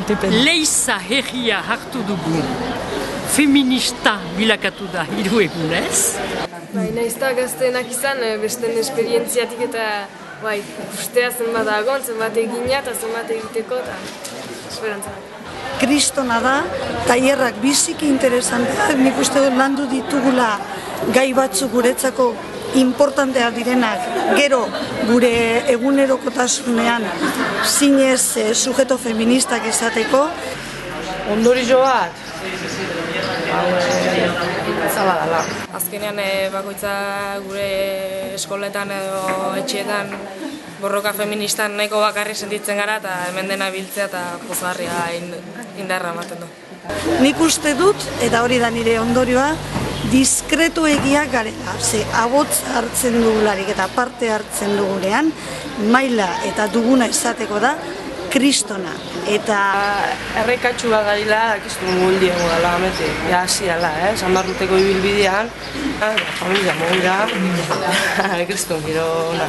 Leiza herria hartu dugu. Feminista bilakatu da 3 egunez. Naizta gazteenak izan, besten esperientziatik eta ustea zenbat dagoen, zenbat egina eta zenbat egiteko eta esperantza. Kristona da, tailerrak biziki interesanteak, nik uste dut landu ditugula gai batzuk guretzako importanteak direnak, gero gure egunerokotasunean zinez sujeto feministak izateko. Ondorio bat, zabadala. Azkenean bakoitza gure eskoletan edo etxeetan borroka feministan nahiko bakarri sentitzen gara eta hemen dena biltzea eta pozgarria indarra ematen du. Nik uste dut, eta hori da nire ondorioa, diskretu egiak garela. Ze abotz hartzen dugularik eta parte hartzen dugunean, maila eta duguna izateko da, kristona. Eta errekatxua garila, dakizu mundu diego dela, amete, hasi dela, Sanbarruteko ibilbidean, familia mogira, kriston giro ona.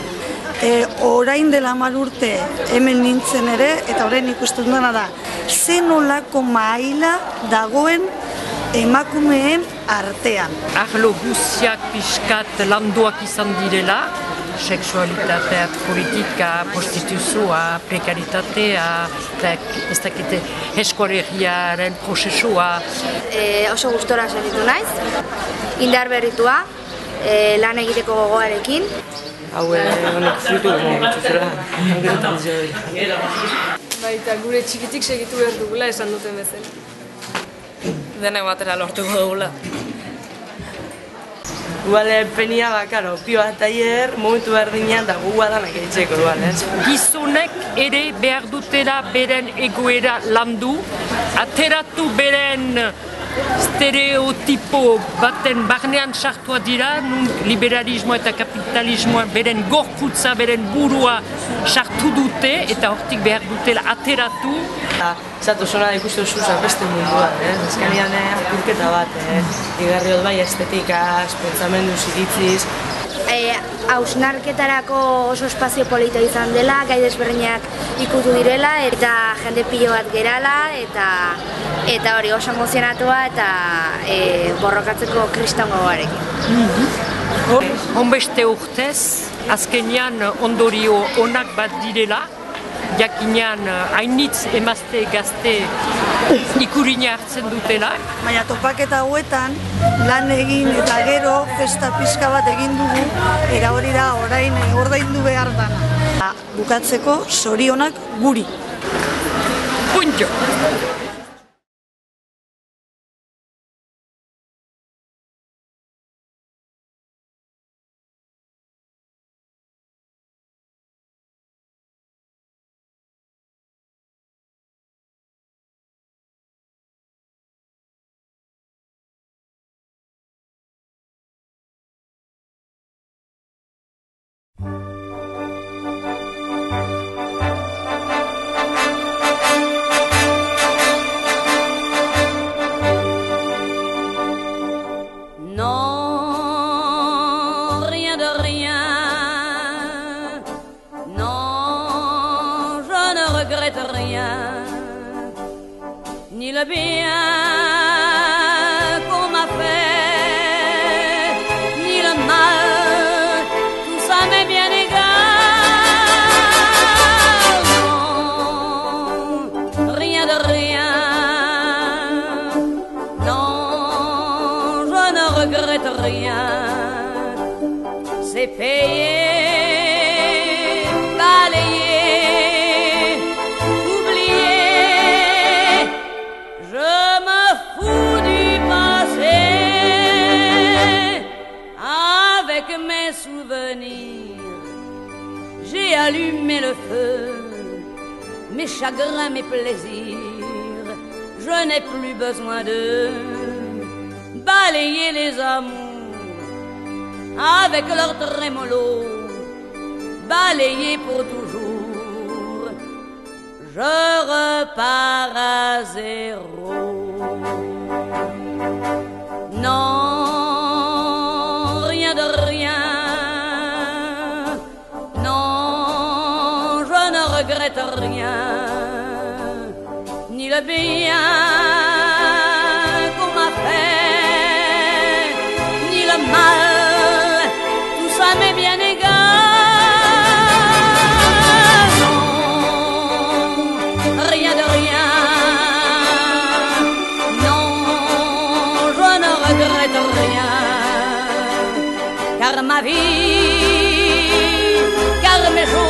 Orain dela 10 urte hemen nintzen ere, eta orain ikusten dena da, zen olako maila dagoen emakumeen artean. Arlo guztiak pixkat landuak izan direla, seksualitatea, politika, prostituzioa, prekaritatea, ez dakite eskualeriaren prozesua. Oso gustora sentitu naiz, indar berritua, lan egiteko gogoarekin. Hau honek fruitu gomogituzera, hangetan zio hori. Eta gure txikitik segitu behar dugula esan duten bezala. Denek batera lortuko dugula. Igual penia bakaro, pioa tailer, momentu berdinean da gugua danak eitzeko igual, Gizonek ere behar dutela beren egoera landu, ateratu beren stereotipo baten barnean sartua dira, nun liberalismoa eta kapitalismoa beren gorputza, beren burua sartu dute, eta hortik behar dutela ateratu. Zato zona da ikusten zuzak beste mundua, azkenean apurketa bat, igarri hot bai estetikaz, pentsamendu iritziz. Hausnarketarako oso espazio polita izan dela, gai desberdinak ikutu direla, eta jende pilo bat gerala, eta hori oso emozionatua eta borrokatzeko kriston gogoarekin. Honbeste urtez, azkenean ondorio onak bat direla, jakinean hainitz emazte gazte ikurina hartzen dutela. Baina topaketa hauetan lan egin eta gero festa pixka bat egin dugu, eta hori da orain ordaindu behar dana. Bukatzeko zorionak guri. Punto! Ni le bien qu'on m'a fait, ni le mal, tout ça m'est bien égal. Non, rien de rien. Non, je ne regrette rien. C'est payé. J'ai allumé le feu, mes chagrins, mes plaisirs. Je n'ai plus besoin de balayer les amours avec leur trémolo, balayer pour toujours. Je repars à zéro. Non, rien de rien. Non, je ne regrette rien. Ni le le bien qu'on m'a fait, ni le mal, tout ça m'est bien égal. Non, rien de rien. Non, je ne regrette rien. Car ma vie, car mes jours